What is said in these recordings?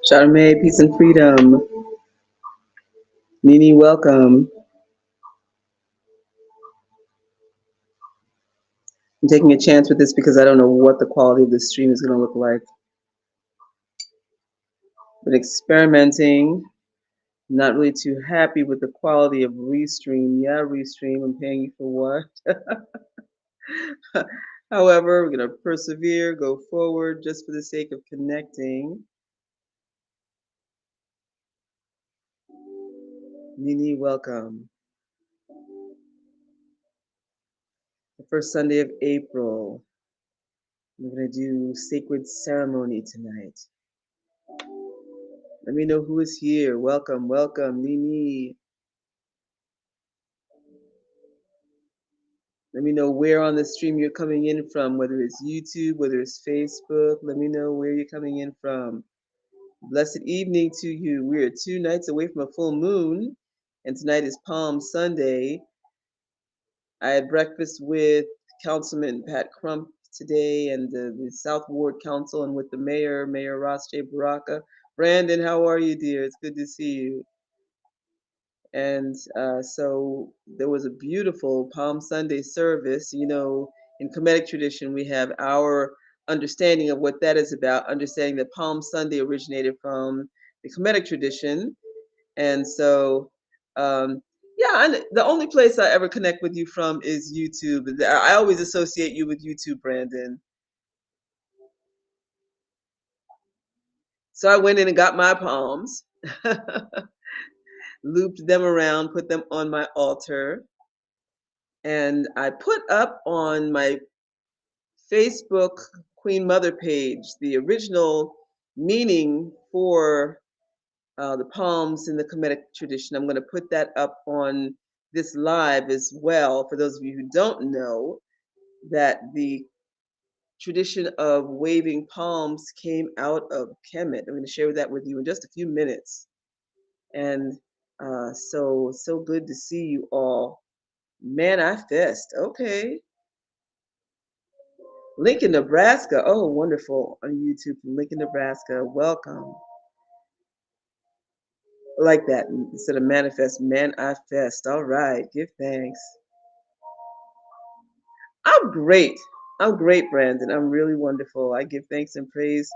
Charmaine, peace and freedom. Nini, welcome. I'm taking a chance with this because I don't know what the quality of the stream is going to look like. But experimenting, not really too happy with the quality of Restream. Yeah, Restream, I'm paying you for what? However, we're going to persevere, go forward just for the sake of connecting. Nini, welcome. The first Sunday of April. We're going to do sacred ceremony tonight. Let me know who is here. Welcome, welcome, Nini. Let me know where on the stream you're coming in from, whether it's YouTube, whether it's Facebook. Let me know where you're coming in from. Blessed evening to you. We are 2 nights away from a full moon, and tonight is Palm Sunday. I had breakfast with Councilman Pat Crump today and the South Ward Council and with the mayor, Mayor Ross J. Baraka. Brandon, how are you, dear? It's good to see you. And so there was a beautiful Palm Sunday service. You know, in Khametic tradition, we have our understanding of what that is about, understanding that Palm Sunday originated from the Khametic tradition. And so, yeah, and the only place I ever connect with you from is YouTube. I always associate you with YouTube, Brandon. So I went in and got my palms, looped them around, put them on my altar, and I put up on my Facebook Queen Mother page the original meaning for the palms in the Khametic tradition. I'm going to put that up on this live as well for those of you who don't know that the tradition of waving palms came out of Kemet. I'm going to share that with you in just a few minutes. And so good to see you all. Man, I fest. Okay. Lincoln, Nebraska. Oh, wonderful. On YouTube from Lincoln, Nebraska. Welcome. I like that. Instead of manifest, man, I fest. All right. Give thanks. I'm great. I'm great, Brandon. I'm really wonderful. I give thanks and praise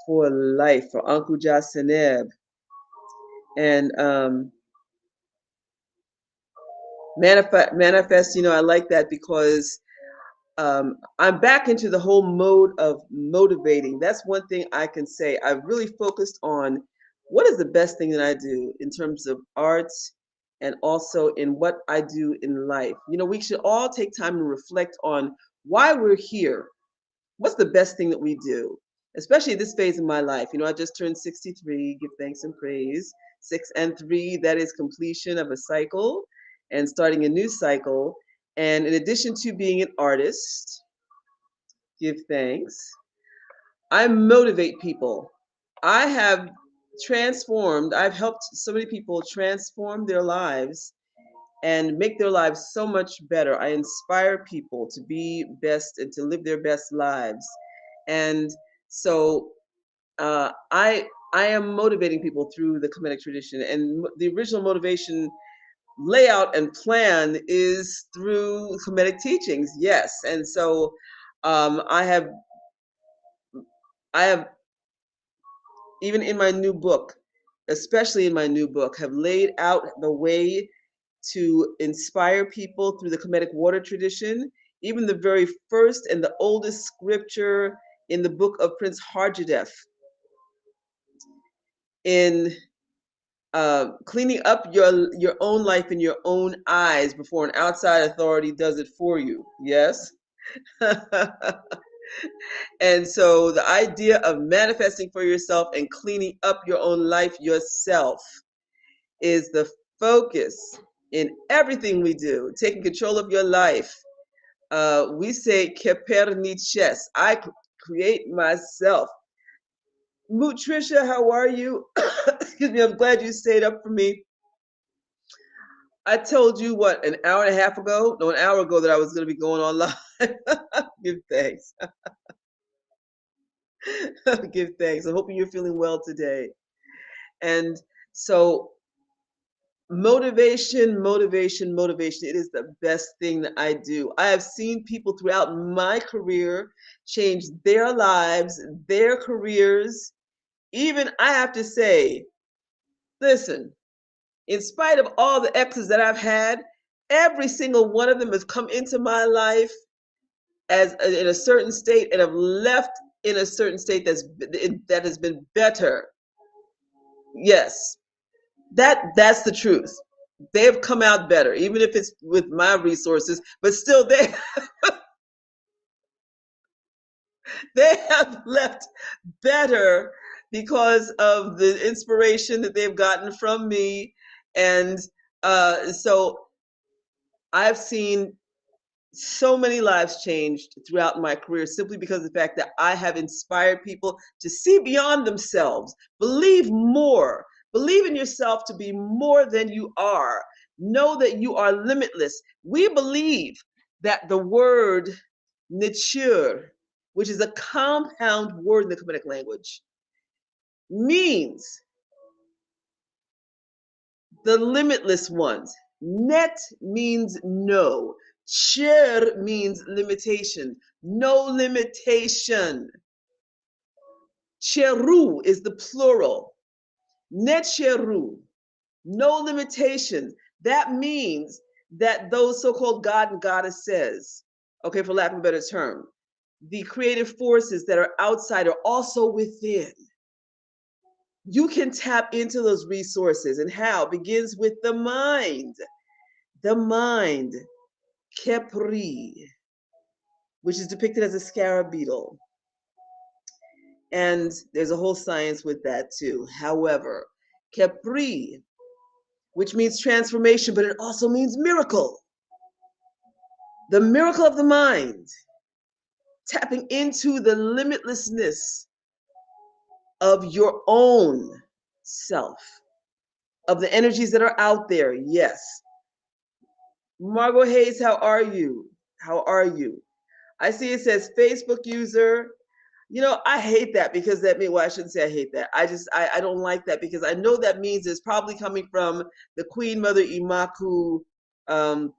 for life, for Uncle Jaseneb. And manifest, you know, I like that because I'm back into the whole mode of motivating. That's one thing I can say. I've really focused on what is the best thing that I do in terms of arts and also in what I do in life. You know, we should all take time to reflect on why we're here. What's the best thing that we do, especially at this phase in my life? You know, I just turned 63, give thanks and praise. 6 and 3, that is completion of a cycle and starting a new cycle. And in addition to being an artist, give thanks, I motivate people. I have I've helped so many people transform their lives and make their lives so much better. I inspire people to be best and to live their best lives. And so I am motivating people through the Khametic tradition. And the original motivation layout and plan is through Kemetic teachings, yes. And so I have even in my new book, especially in my new book, have laid out the way to inspire people through the Kemetic water tradition. Even the very first and the oldest scripture in the book of Prince Harjadef in cleaning up your own life in your own eyes before an outside authority does it for you. Yes. And so the idea of manifesting for yourself and cleaning up your own life yourself is the focus in everything we do. Taking control of your life. We say keperniches. I create myself. Mutricia, how are you? Excuse me. I'm glad you stayed up for me. I told you what, an hour and a half ago? No, an hour ago that I was going to be going on live. Give thanks. Give thanks. I'm hoping you're feeling well today. And so motivation, motivation, motivation. It is the best thing that I do. I have seen people throughout my career change their lives, their careers. Even I have to say, listen, in spite of all the exes that I've had, every single one of them has come into my life as in a certain state and have left in a certain state that has been better. Yes, that's the truth. They've come out better, even if it's with my resources, but still they have left better because of the inspiration that they've gotten from me. And so I've seen so many lives changed throughout my career simply because of the fact that I have inspired people to see beyond themselves, believe more, believe in yourself to be more than you are, know that you are limitless. We believe that the word nature, which is a compound word in the Khametic language, means the limitless ones. Net means no. Cher means limitation. No limitation. Cheru is the plural. Net cheru. No limitations. That means that those so-called God and goddesses, okay, for lack of a better term, the creative forces that are outside are also within. You can tap into those resources, and how begins with the mind. The mind, Kepri, which is depicted as a scarab beetle. And there's a whole science with that too. However, Kepri, which means transformation, but it also means miracle. The miracle of the mind, tapping into the limitlessness of your own self, of the energies that are out there. Yes. Margot Hayes, how are you? How are you? I see it says Facebook user. You know, I hate that because that means, well, I shouldn't say I hate that. I don't like that because I know that means it's probably coming from the Queen Mother Imaku um,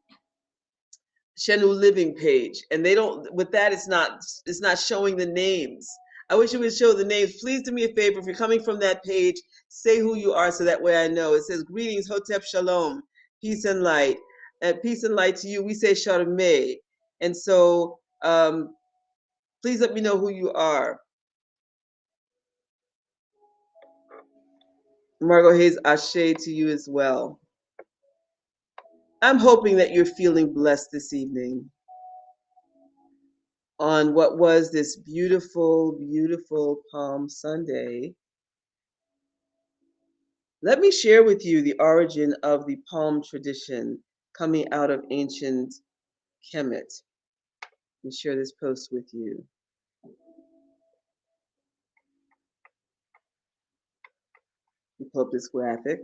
Shenu Living page. And they don't, with that, it's not showing the names. I wish it would show the names. Please do me a favor. If you're coming from that page, say who you are so that way I know. It says, greetings, Hotep Shalom, peace and light. And peace and light to you. We say Sharmei. And so please let me know who you are. Margot Hayes, Ashe to you as well. I'm hoping that you're feeling blessed this evening on what was this beautiful, beautiful Palm Sunday. Let me share with you the origin of the palm tradition coming out of ancient Kemet. Let me share this post with you. We pull up this graphic.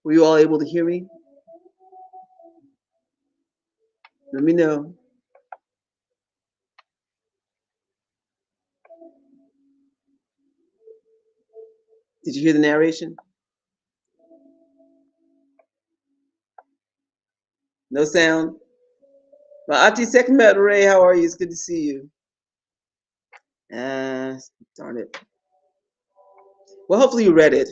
Were you all able to hear me? Let me know. Did you hear the narration? No sound? Well, Ati Sekmet Ray, how are you? It's good to see you. Darn it. Well, hopefully you read it.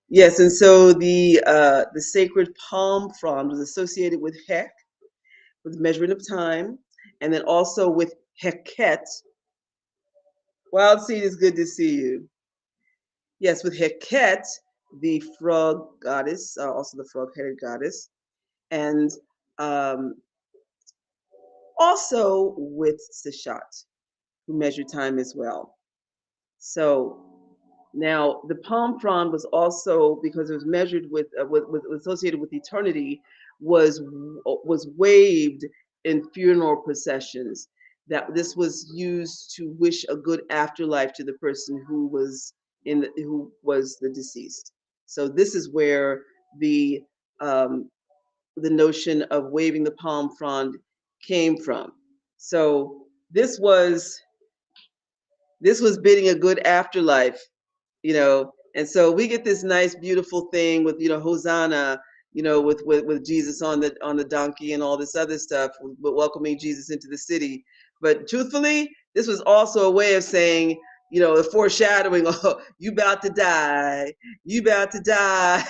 Yes, and so the sacred palm frond was associated with Hek, with measurement of time, and then also with Heket. Wild Seed is good to see you. Yes, with Heket, the frog goddess, also the frog-headed goddess, and um, also with Seshat, who measured time as well. So now the palm frond was also, because it was measured with associated with eternity, was waved in funeral processions. That this was used to wish a good afterlife to the person who was the deceased. So this is where the um, the notion of waving the palm frond came from. So this was bidding a good afterlife, and so we get this nice beautiful thing with, Hosanna, with Jesus on the donkey and all this other stuff, with welcoming Jesus into the city. But truthfully, this was also a way of saying, a foreshadowing, oh, you about to die, you about to die.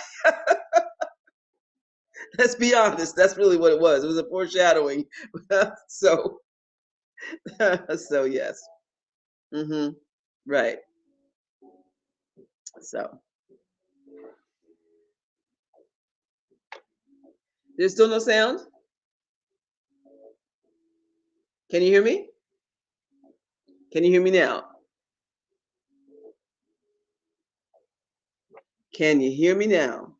Let's be honest, that's really what it was. It was a foreshadowing. So so yes. Hmm. Right. So there's still no sound. Can you hear me? Can you hear me now? Can you hear me now?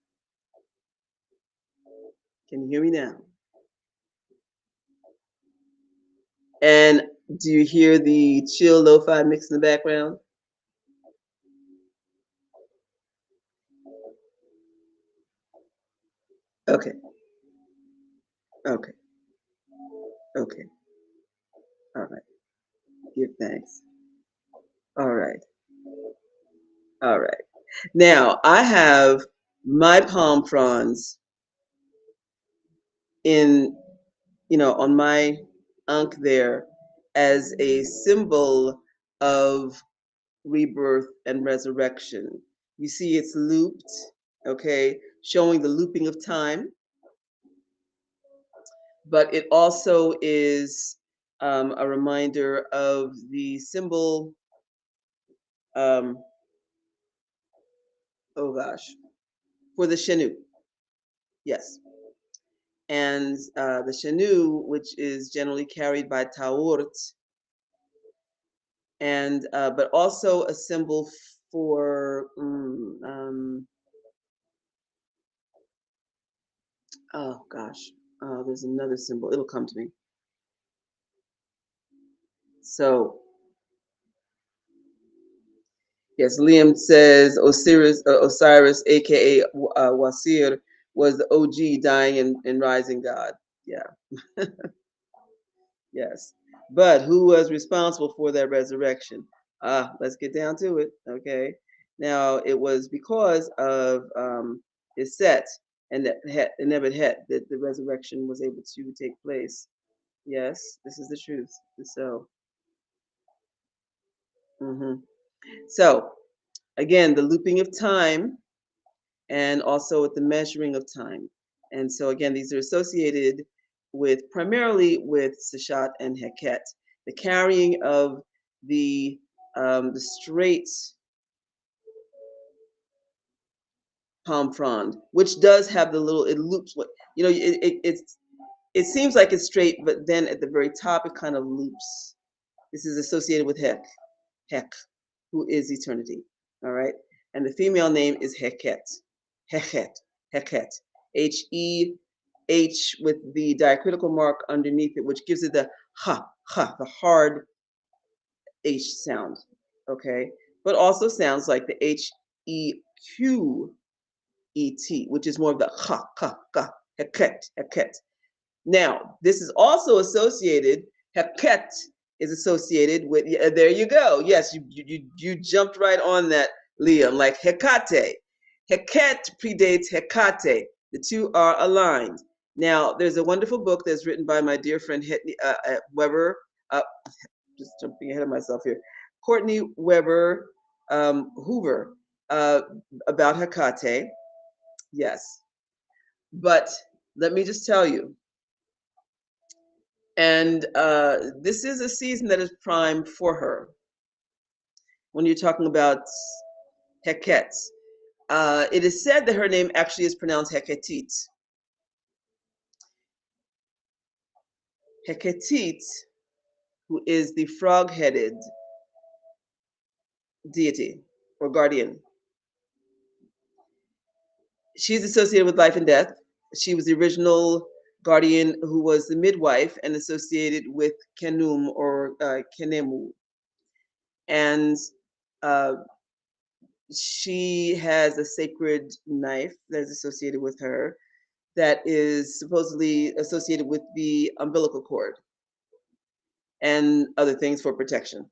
Can you hear me now? And do you hear the chill lo-fi mix in the background? Okay, okay, okay. All right. Give thanks. All right, all right. Now I have my palm fronds in, on my ankh there, as a symbol of rebirth and resurrection. You see, it's looped, okay, showing the looping of time, but it also is a reminder of the symbol. Um, oh gosh, for the Shenu, yes, and the Shenu, which is generally carried by Taurt, and but also a symbol for oh gosh, there's another symbol. It'll come to me. So yes, Liam says Osiris, aka Wasir, was the OG dying and rising god. Yeah, yes. But who was responsible for that resurrection? Let's get down to it. Okay. Now it was because of Iset and Nebuchadnezzar that the resurrection was able to take place. Yes, this is the truth. So, mhm. So again, the looping of time and also with the measuring of time. And so again, these are associated with primarily with Seshat and Heket, the carrying of the straight palm frond, which does have the little, it loops what, it seems like it's straight, but then at the very top it kind of loops. This is associated with Hek, who is eternity. All right. And the female name is Heket. Heket. Heket. H with the diacritical mark underneath it, which gives it the the hard H sound, okay? But also sounds like the Heqet, which is more of the heket. Now, this is also associated, heket is associated with, there you go. Yes, you jumped right on that, Liam, like Hecate. Heket predates Hecate. The two are aligned. Now, there's a wonderful book that's written by my dear friend Weber, uh, just jumping ahead of myself here, Courtney Weber Hoover, uh, about Hecate. Yes. But let me just tell you, and this is a season that is prime for her. When you're talking about Heket, it is said that her name actually is pronounced Heketit. Heketit, who is the frog-headed deity or guardian. She's associated with life and death. She was the original guardian who was the midwife and associated with Kenum or Kenemu. And uh, she has a sacred knife that is associated with her that is supposedly associated with the umbilical cord and other things for protection.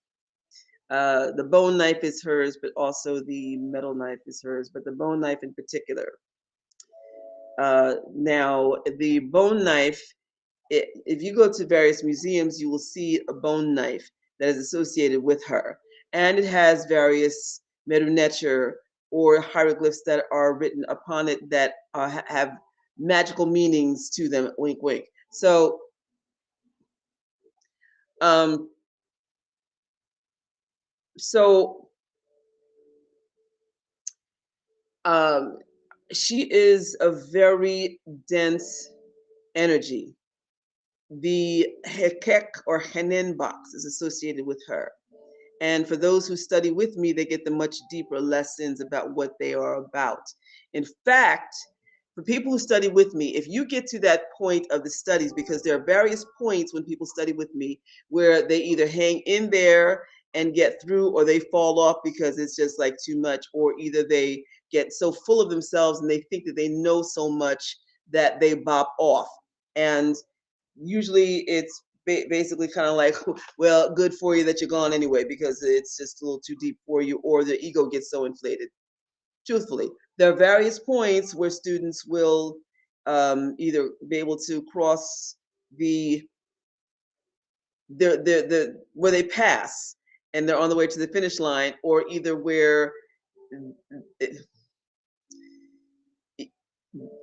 The bone knife is hers, but also the metal knife is hers, but the bone knife in particular. Now, the bone knife, if you go to various museums, you will see a bone knife that is associated with her. And it has various merunetur or hieroglyphs that are written upon it that have magical meanings to them, wink, wink. So, um, so um, she is a very dense energy. The Hekek or Henen box is associated with her. And for those who study with me, they get the much deeper lessons about what they are about. In fact, for people who study with me, if you get to that point of the studies, because there are various points when people study with me where they either hang in there and get through, or they fall off because it's just like too much, or either they get so full of themselves and they think that they know so much that they bop off. And usually it's basically kind of like, well, good for you that you're gone anyway, because it's just a little too deep for you, or the ego gets so inflated. Truthfully, there are various points where students will either be able to cross the where they pass and they're on the way to the finish line, or either where it,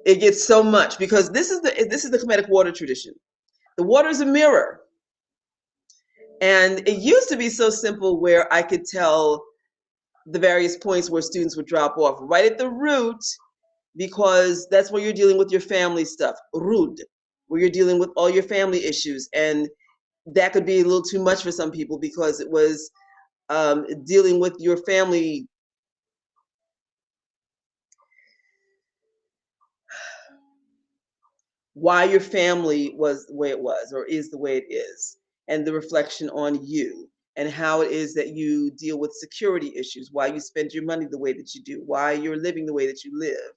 it gets so much, because this is the Khametic water tradition. The water is a mirror. And it used to be so simple where I could tell the various points where students would drop off right at the root, because that's where you're dealing with your family stuff, root, where you're dealing with all your family issues. And that could be a little too much for some people because it was dealing with your family. Why your family was the way it was or is the way it is, and the reflection on you, and how it is that you deal with security issues, why you spend your money the way that you do, why you're living the way that you live,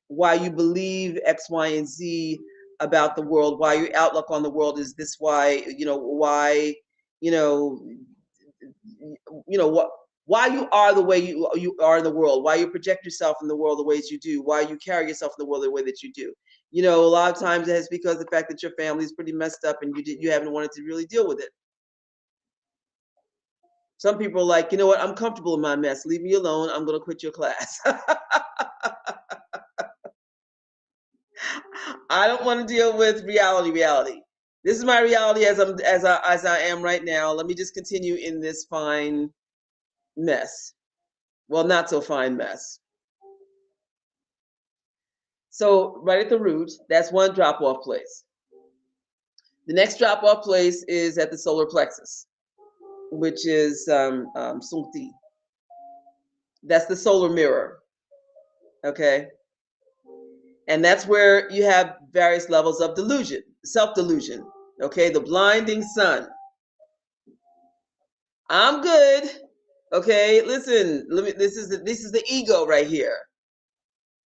why you believe X, Y, and Z about the world, why your outlook on the world is this, why, why, you know, what, why you are the way you are in the world, why you project yourself in the world the ways you do, why you carry yourself in the world the way that you do. A lot of times it's because the fact that your family is pretty messed up and you haven't wanted to really deal with it. Some people are like, you know what, I'm comfortable in my mess. Leave me alone. I'm going to quit your class. I don't want to deal with reality. This is my reality as I am right now. Let me just continue in this fine mess. Well, not so fine mess. So right at the root, that's one drop-off place. The next drop-off place is at the solar plexus, which is Sungti. That's the solar mirror, okay? And that's where you have various levels of delusion, self-delusion. Okay, the blinding sun. I'm good. Okay, listen. Let me. This is the ego right here,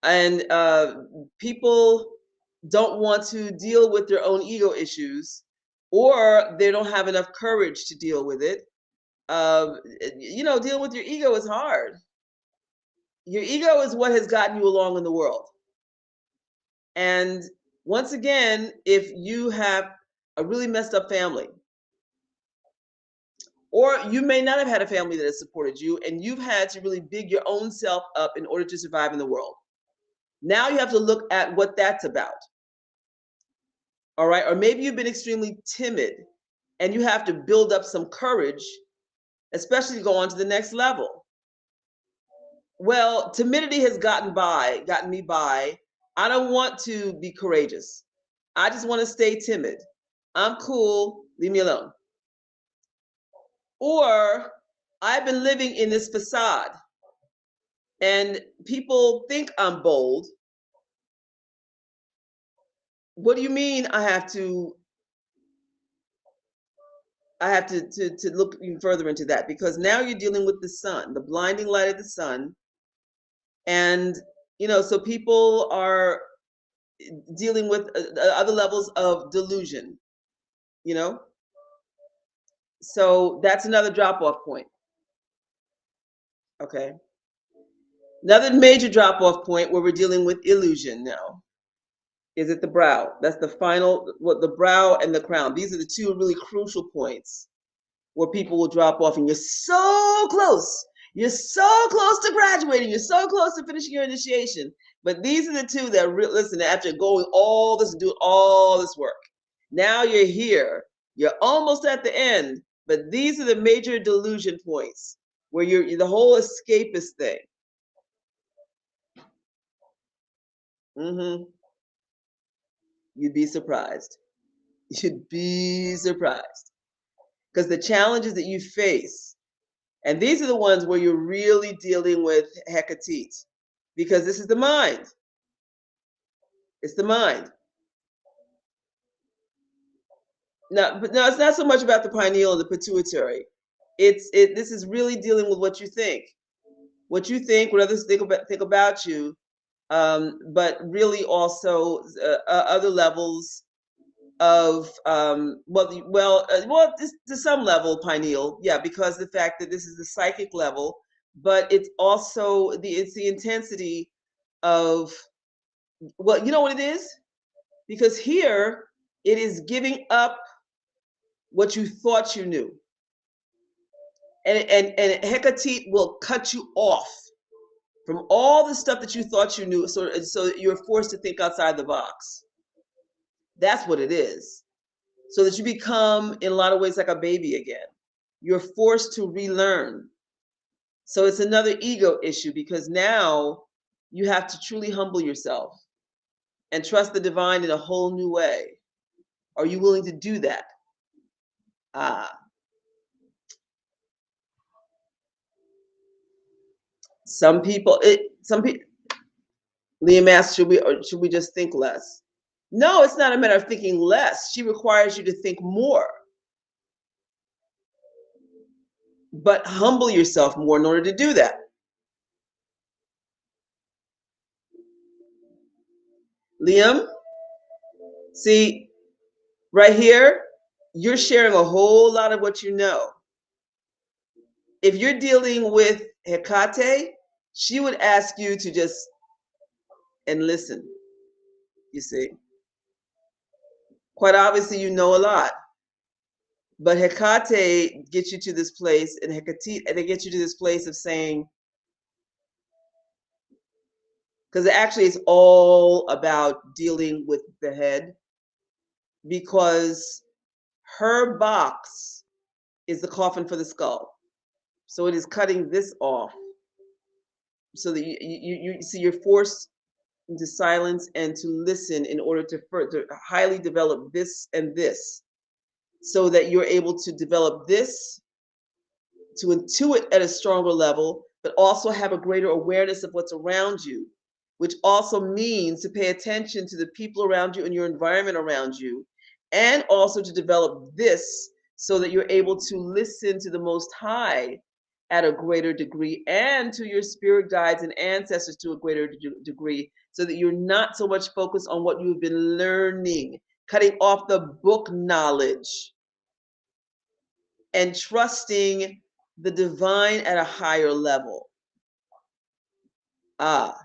and people don't want to deal with their own ego issues, or they don't have enough courage to deal with it. Dealing with your ego is hard. Your ego is what has gotten you along in the world. And once again, if you have a really messed up family, or you may not have had a family that has supported you, and you've had to really big your own self up in order to survive in the world. Now you have to look at what that's about. All right. Or maybe you've been extremely timid and you have to build up some courage, especially to go on to the next level. Well, timidity has gotten me by. I don't want to be courageous. I just want to stay timid. I'm cool, leave me alone. Or I've been living in this facade and people think I'm bold. What do you mean I have to look even further into that? Because now you're dealing with the sun, the blinding light of the sun. And so people are dealing with other levels of delusion, you know so that's another drop off point. Okay, another major drop off point where we're dealing with illusion now is at the brow. That's the final, what, the brow and the crown. These are the two really crucial points where people will drop off, and you're so close. You're so close to graduating. You're so close to finishing your initiation. But these are the two that listen, after going doing all this work. Now you're here. You're almost at the end. But these are the major delusion points where you're the whole escapist thing. hmm You'd be surprised. You'd be surprised. Because the challenges that you face, and these are the ones where you're really dealing with Hecate, because this is the mind. It's the mind. Now, but now it's not so much about the pineal and the pituitary. This is really dealing with what you think, what others think about you, but really also other levels of to some level pineal, yeah, because the fact that this is the psychic level, but it's also the intensity of, well, you know what it is, because here it is giving up what you thought you knew, and Hecate will cut you off from all the stuff that you thought you knew, so you're forced to think outside the box. That's what it is. So that you become, in a lot of ways, like a baby again. You're forced to relearn. So it's another ego issue, because now you have to truly humble yourself and trust the divine in a whole new way. Are you willing to do that? Ah, some people. Liam asked, should we just think less? No, it's not a matter of thinking less. She requires you to think more, but humble yourself more in order to do that. Liam, see, right here, you're sharing a whole lot of what you know. If you're dealing with Hecate, she would ask you to just and listen. You see, quite obviously, you know a lot, but Hecate gets you to this place, and they get you to this place of saying, because actually it's all about dealing with the head, because her box is the coffin for the skull. So it is cutting this off, so that you see, you're forced into silence and to listen in order to further highly develop this and this, so that you're able to develop this, to intuit at a stronger level, but also have a greater awareness of what's around you, which also means to pay attention to the people around you and your environment around you, and also to develop this so that you're able to listen to the Most High at a greater degree and to your spirit guides and ancestors to a greater degree so that you're not so much focused on what you've been learning, cutting off the book knowledge and trusting the divine at a higher level. Ah,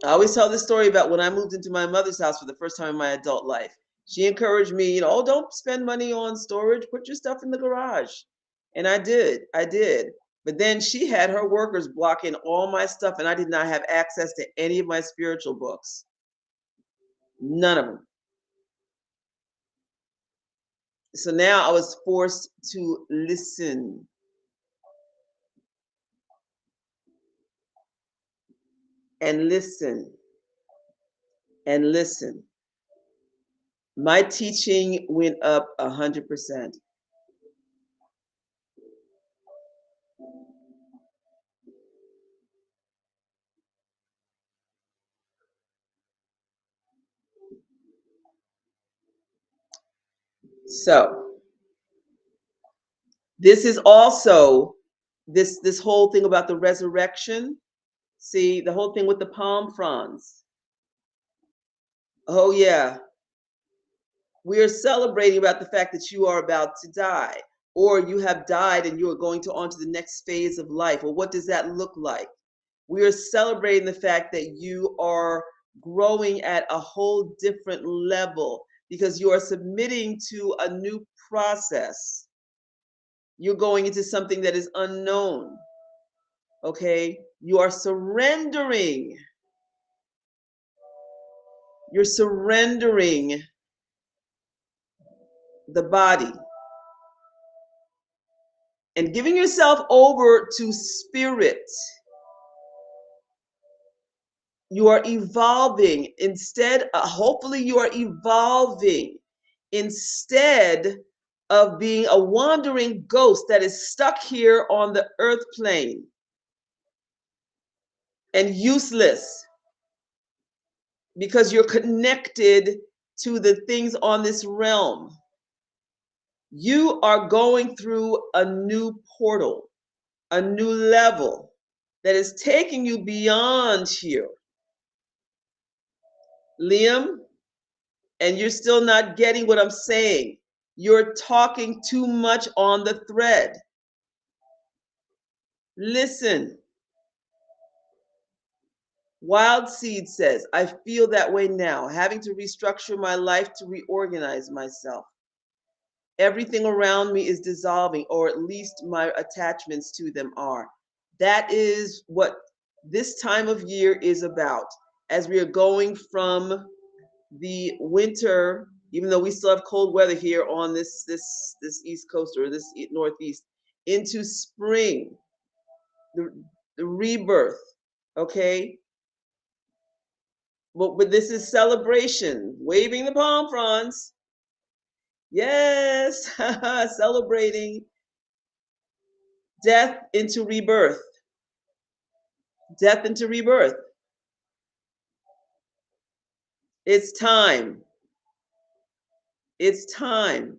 I always tell this story about when I moved into my mother's house for the first time in my adult life. She encouraged me, oh, don't spend money on storage, put your stuff in the garage. And I did. But then she had her workers blocking all my stuff, and I did not have access to any of my spiritual books. None of them. So now I was forced to listen. And listen. And listen. My teaching went up 100%. So this is also this whole thing about the resurrection. See, the whole thing with the palm fronds. Oh yeah, we are celebrating about the fact that you are about to die, or you have died and you are going to on to the next phase of life. Well, what does that look like? We are celebrating the fact that you are growing at a whole different level because you are submitting to a new process. You're going into something that is unknown. Okay? You are surrendering. You're surrendering the body and giving yourself over to spirit. You are evolving instead, hopefully, you are evolving instead of being a wandering ghost that is stuck here on the earth plane and useless because you're connected to the things on this realm. You are going through a new portal, a new level that is taking you beyond here. Liam, and you're still not getting what I'm saying. You're talking too much on the thread. Listen. Wild Seed says, I feel that way now, having to restructure my life to reorganize myself. Everything around me is dissolving, or at least my attachments to them are. That is what this time of year is about. As we are going from the winter, even though we still have cold weather here on this East Coast or this Northeast, into spring, the rebirth, okay? But this is celebration, waving the palm fronds. Yes, celebrating death into rebirth. Death into rebirth. It's time. It's time.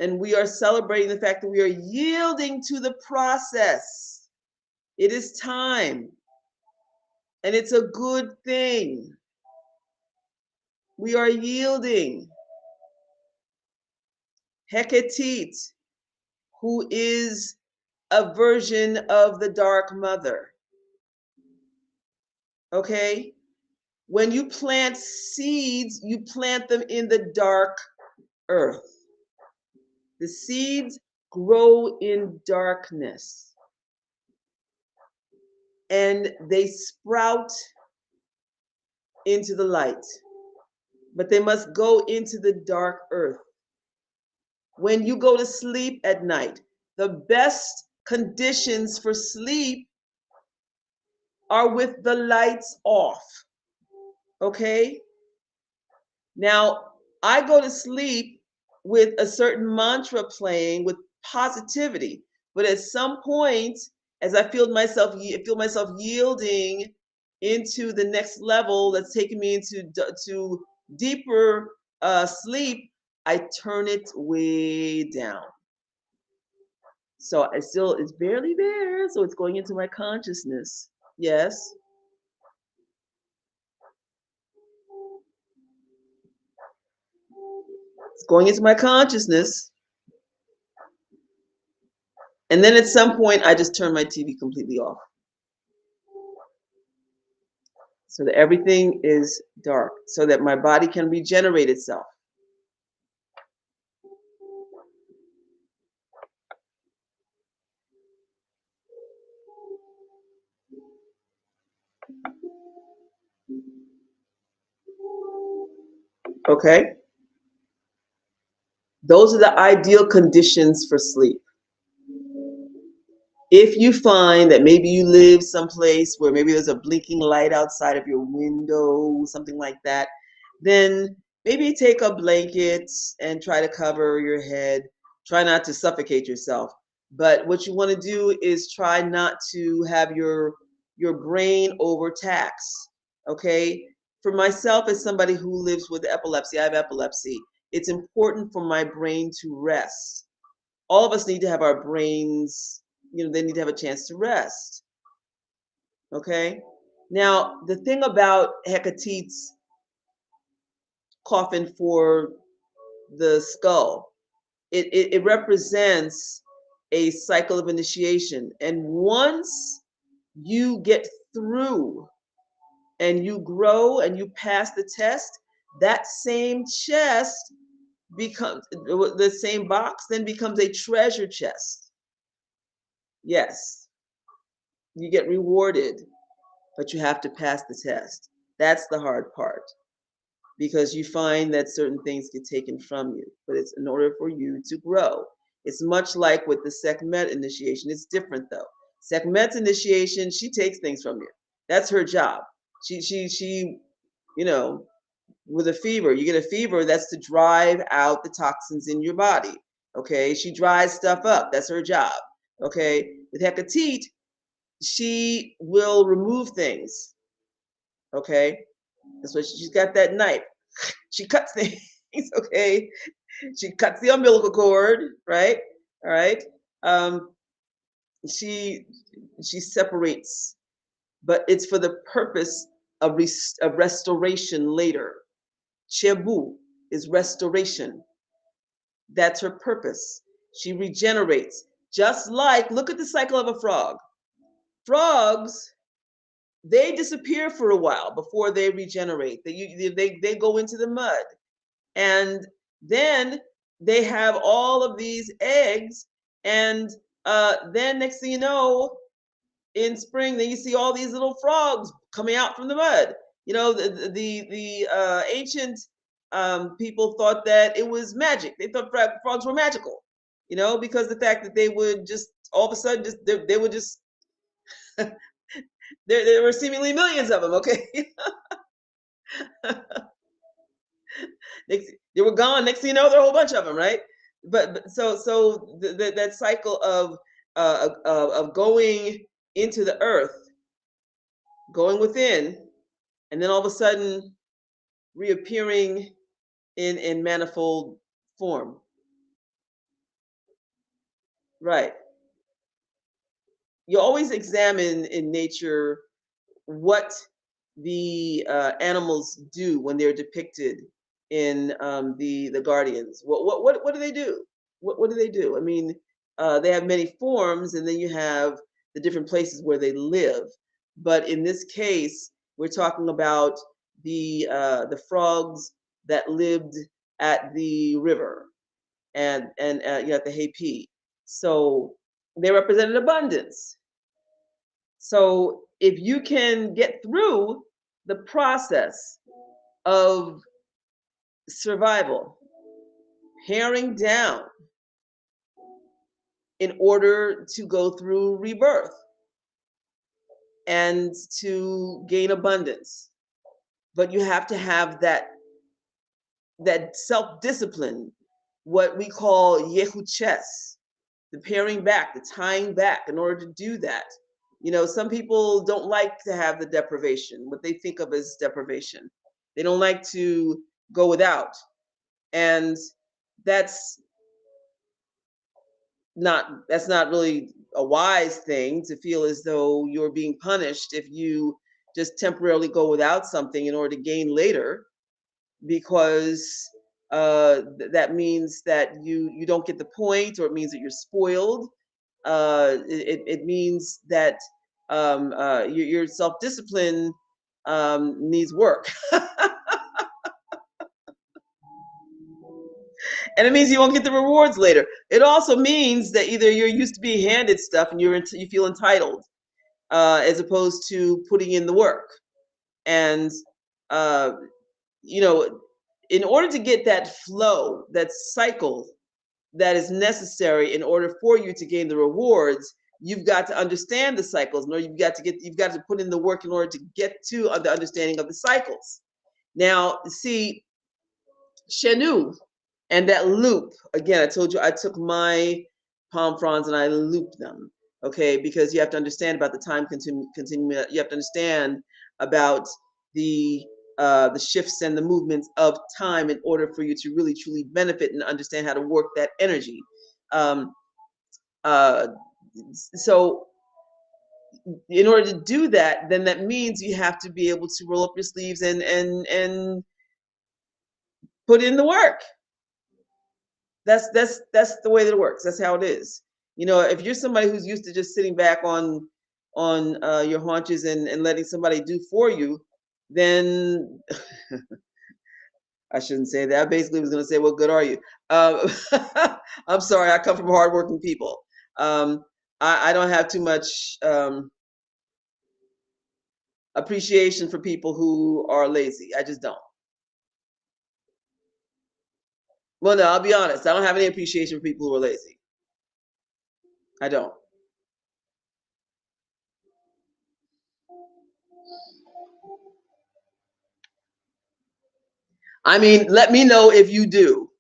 And we are celebrating the fact that we are yielding to the process. It is time. And it's a good thing. We are yielding. Hecate, who is a version of the Dark Mother. Okay? When you plant seeds, you plant them in the dark earth. The seeds grow in darkness and they sprout into the light, but they must go into the dark earth. When you go to sleep at night, the best conditions for sleep are with the lights off. Okay? Now, I go to sleep with a certain mantra playing with positivity, but at some point, as I feel myself yielding into the next level that's taking me into to deeper sleep, I turn it way down. So it's barely there. So it's going into my consciousness. Yes, it's going into my consciousness. And then at some point, I just turn my TV completely off so that everything is dark, so that my body can regenerate itself. Okay? Those are the ideal conditions for sleep. If you find that maybe you live someplace where maybe there's a blinking light outside of your window, something like that, then maybe take a blanket and try to cover your head. Try not to suffocate yourself. But what you want to do is try not to have your brain overtaxed. Okay? For myself, as somebody who lives with epilepsy, I have epilepsy. It's important for my brain to rest. All of us need to have our brains, they need to have a chance to rest. Okay? Now, the thing about Hecate's coffin for the skull, it represents a cycle of initiation. And once you get through and you grow and you pass the test, that same chest becomes the same box, then becomes a treasure chest. Yes, you get rewarded, but you have to pass the test. That's the hard part because you find that certain things get taken from you, but it's in order for you to grow. It's much like with the Sekhmet initiation. It's different though. Sekhmet's initiation, she takes things from you. That's her job. She, you know, with a fever, you get a fever, that's to drive out the toxins in your body. Okay, she dries stuff up. That's her job. Okay, with Hecate, she will remove things. Okay, that's why she's got that knife. She cuts things. Okay, she cuts the umbilical cord. Right. All right. Um, she she separates, but it's for the purpose of restoration later. Chebu is restoration. That's her purpose. She regenerates. Just like, look at the cycle of a frog. Frogs, they disappear for a while before they regenerate. They go into the mud. And then they have all of these eggs. And then next thing you know, in spring, then you see all these little frogs coming out from the mud. The ancient people thought that it was magic. They thought frogs were magical, because the fact that they would just all of a sudden they would just there were seemingly millions of them. Okay, they were gone. Next thing you know, there are a whole bunch of them, right? But that cycle of going into the earth, going within, and then all of a sudden reappearing in manifold form. Right. You always examine in nature what the animals do when they're depicted in the Guardians. What do they do? What do they do? I mean, they have many forms, and then you have the different places where they live. But in this case, we're talking about the frogs that lived at the river and at the Hapi. So they represented abundance. So if you can get through the process of survival, paring down in order to go through rebirth and to gain abundance, but you have to have that self-discipline, what we call yehuches, the paring back, the tying back in order to do that. You know, some people don't like to have the deprivation, what they think of as deprivation. They don't like to go without. And that's that's not really a wise thing, to feel as though you're being punished if you just temporarily go without something in order to gain later, because that means that you don't get the point, or it means that you're spoiled. It means that your self-discipline needs work. And it means you won't get the rewards later. It also means that either you're used to being handed stuff and you feel entitled, as opposed to putting in the work. And uh, you know, in order to get that flow, that cycle that is necessary in order for you to gain the rewards, you've got to understand the cycles, or you've got to put in the work in order to get to the understanding of the cycles. Now, see, Shenu and that loop, again, I told you I took my palm fronds and I looped them, okay, because you have to understand about the time continuum. You have to understand about the shifts and the movements of time in order for you to really truly benefit and understand how to work that energy. Um, uh, so in order to do that, then that means you have to be able to roll up your sleeves and put in the work. That's the way that it works. That's how it is. You know, if you're somebody who's used to just sitting back on your haunches and letting somebody do for you, then I shouldn't say that. I basically was going to say, "What good are you?" Um, I'm sorry. I come from hardworking people. Um, I don't have too much appreciation for people who are lazy. I just don't. Well, no, I'll be honest. I don't have any appreciation for people who are lazy. I don't. I mean, let me know if you do.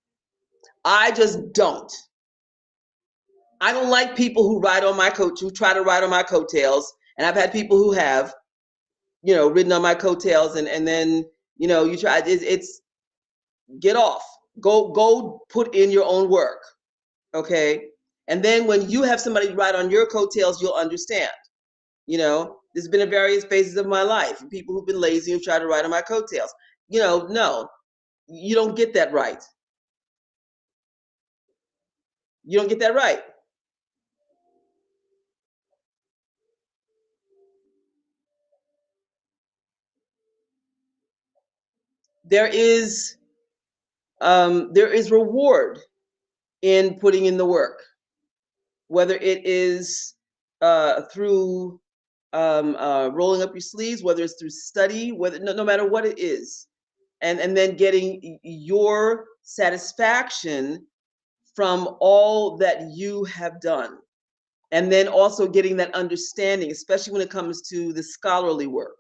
I just don't. I don't like people who who try to ride on my coattails. And I've had people who have, ridden on my coattails, and then, you try, it's get off. Go put in your own work. Okay. And then when you have somebody ride on your coattails, you'll understand. There's been in various phases of my life, people who've been lazy who try to ride on my coattails. No, you don't get that right. You don't get that right. There is there is reward in putting in the work, whether it is through rolling up your sleeves, whether it's through study, whether no matter what it is, and then getting your satisfaction from all that you have done, and then also getting that understanding, especially when it comes to the scholarly work.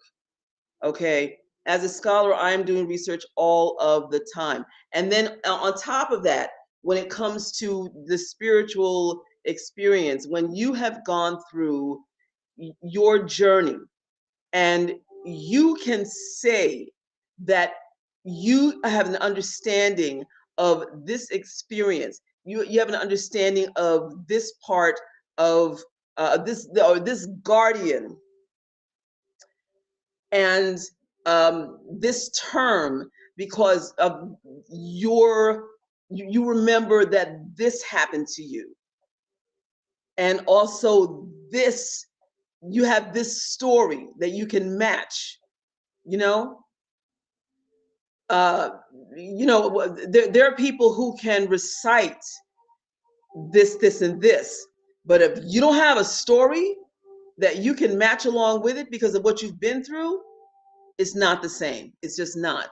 Okay, as a scholar, I am doing research all of the time. And then on top of that, when it comes to the spiritual experience, when you have gone through your journey and you can say that you have an understanding of this experience, you have an understanding of this part of this guardian, and this term, because of you remember that this happened to you, and also this, you have this story that you can match, you know uh there are people who can recite this and this, but if you don't have a story that you can match along with it because of what you've been through, it's not the same. It's just not.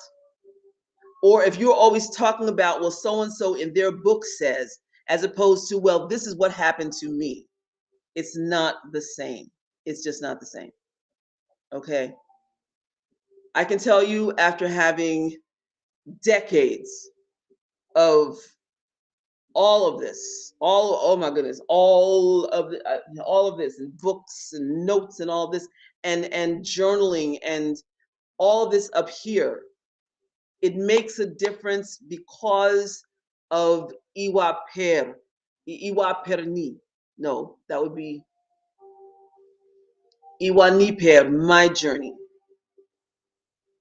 Or if you're always talking about, well, so and so in their book says, as opposed to, well, this is what happened to me, it's not the same. It's just not the same. Okay. I can tell you, after having decades of all of this, oh my goodness, all of this, and books and notes and all this, and journaling and all this up here, it makes a difference because of Iwa Per, Iwa Perni. No, that would be Iwa Ni Per, my journey.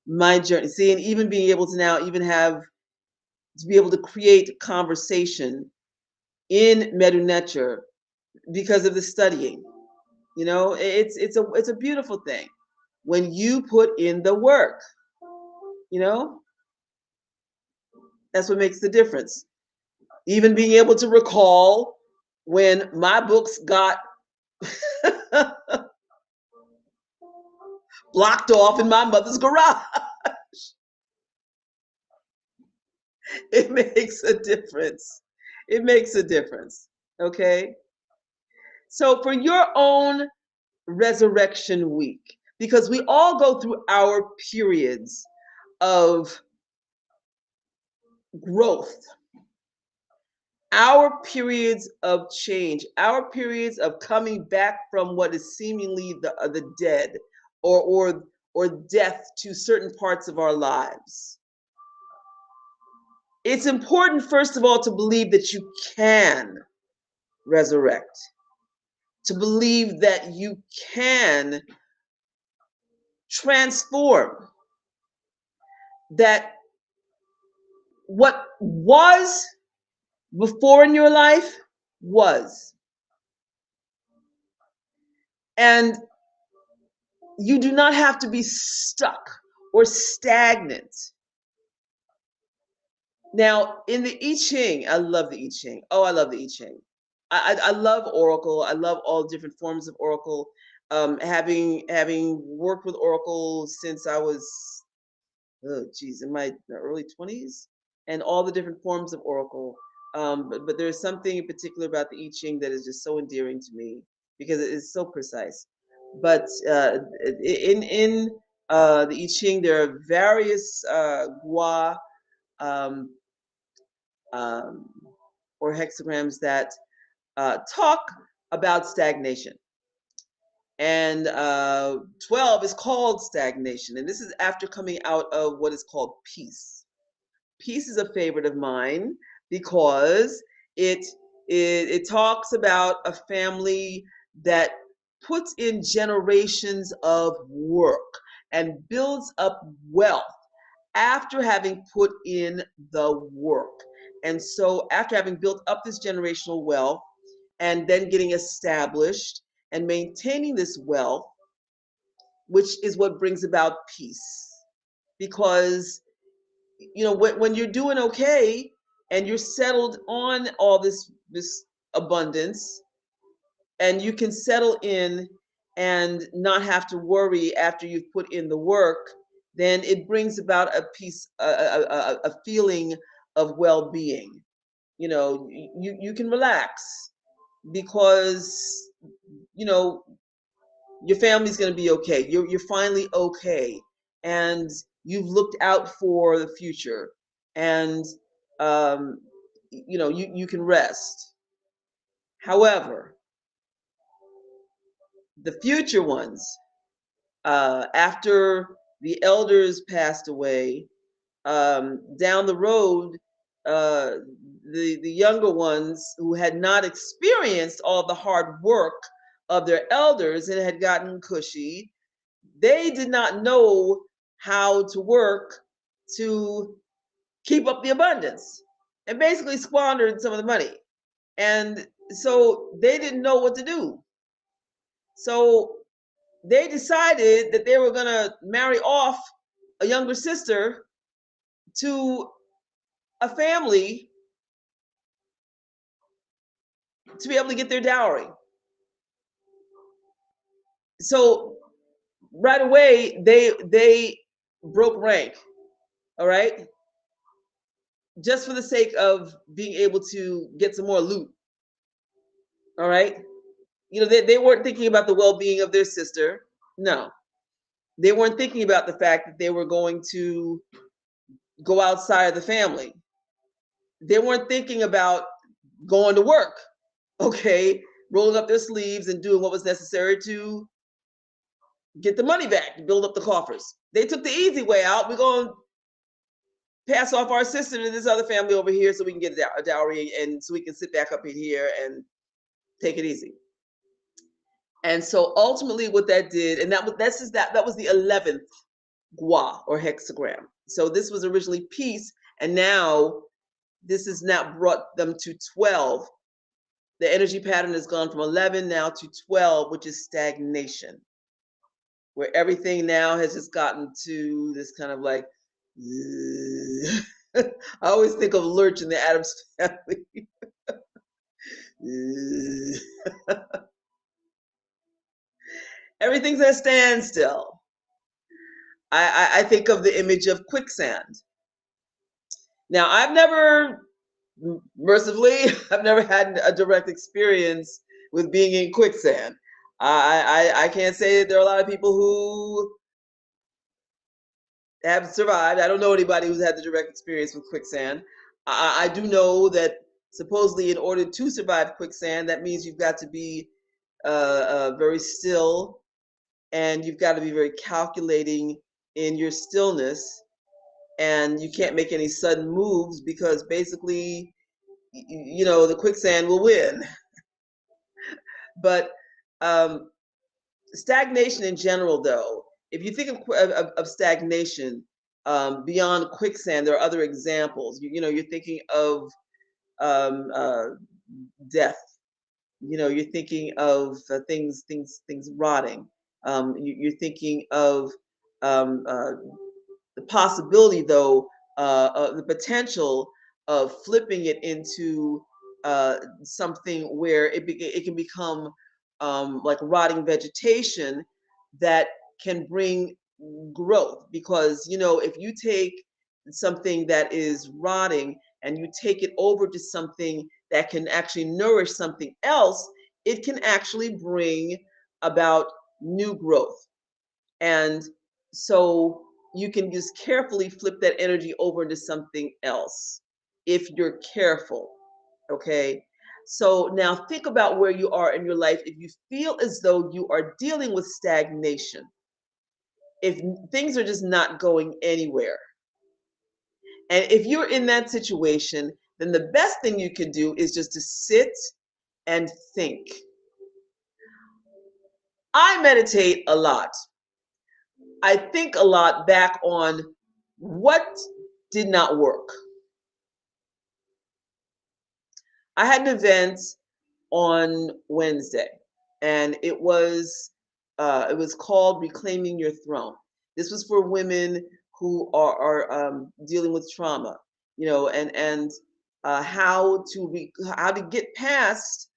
See, and even being able to now even have to be able to create conversation in Medu Nature because of the studying. You know, it's a beautiful thing when you put in the work. You know, that's what makes the difference. Even being able to recall when my books got blocked off in my mother's garage. It makes a difference. It makes a difference. Okay. So for your own resurrection week, because we all go through our periods of growth, our periods of change, our periods of coming back from what is seemingly the dead, or death to certain parts of our lives. It's important, first of all, to believe that you can resurrect, to believe that you can transform, that what was before in your life was. And you do not have to be stuck or stagnant. Now, in the I Ching, I love the I Ching. Oh, I love the I Ching. I love Oracle. I love all different forms of Oracle. Having worked with Oracle since I was, oh geez, in my early 20s, and all the different forms of Oracle. But there's something in particular about the I Ching that is just so endearing to me because it is so precise. But in the I Ching, there are various gua, um, um, or hexagrams that talk about stagnation. And 12 is called stagnation. And this is after coming out of what is called peace. Peace is a favorite of mine because it talks about a family that puts in generations of work and builds up wealth after having put in the work. And so after having built up this generational wealth and then getting established and maintaining this wealth, which is what brings about peace. Because when you're doing okay and you're settled on all this abundance, and you can settle in and not have to worry after you've put in the work, then it brings about a peace, a feeling of well-being. You can relax because you know your family's going to be okay. You're finally okay, and you've looked out for the future, and you can rest. However, the future ones, after the elders passed away, down the road, uh, the younger ones who had not experienced all the hard work of their elders and had gotten cushy, they did not know how to work to keep up the abundance, and basically squandered some of the money. And so they didn't know what to do. So they decided that they were going to marry off a younger sister to a family to be able to get their dowry. So right away they broke rank, all right, just for the sake of being able to get some more loot, all right. They weren't thinking about the well-being of their sister. No, they weren't thinking about the fact that they were going to go outside of the family. They weren't thinking about going to work, okay, rolling up their sleeves and doing what was necessary to get the money back, build up the coffers. They took the easy way out. We're going to pass off our sister to this other family over here so we can get a dowry and so we can sit back up in here and take it easy. And so ultimately what that did, and that was the 11th gua or hexagram. So this was originally peace, and now this has now brought them to 12. The energy pattern has gone from 11 now to 12, which is stagnation, where everything now has just gotten to this kind of like, I always think of Lurch in the Addams Family. Everything's at a standstill. I think of the image of quicksand. Now, mercifully, I've never had a direct experience with being in quicksand. I can't say that there are a lot of people who have survived. I don't know anybody who's had the direct experience with quicksand. I do know that supposedly in order to survive quicksand, that means you've got to be very still, and you've got to be very calculating in your stillness, and you can't make any sudden moves because basically, the quicksand will win. But stagnation in general, though, if you think of stagnation beyond quicksand, there are other examples. You're thinking of death. You're thinking of things rotting. You're thinking of the possibility, though, the potential of flipping it into something where it can become like rotting vegetation that can bring growth. Because if you take something that is rotting and you take it over to something that can actually nourish something else, it can actually bring about new growth. And so you can just carefully flip that energy over into something else if you're careful. Okay. So now think about where you are in your life. If you feel as though you are dealing with stagnation, if things are just not going anywhere, and if you're in that situation, then the best thing you can do is just to sit and think. I meditate a lot. I think a lot back on what did not work. I had an event on Wednesday, and it was called Reclaiming Your Throne. This was for women who are dealing with trauma, and how to get past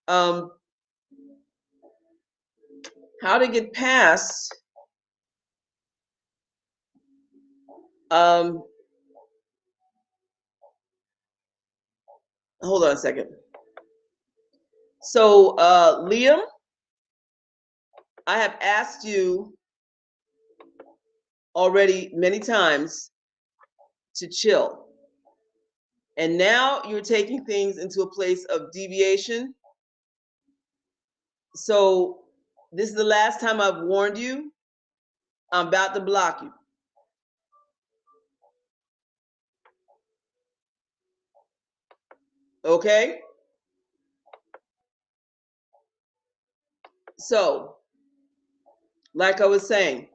um, how to get past um, hold on a second. So Liam, I have asked you already many times to chill. And now you're taking things into a place of deviation. So this is the last time I've warned you. I'm about to block you. Okay? So, like I was saying,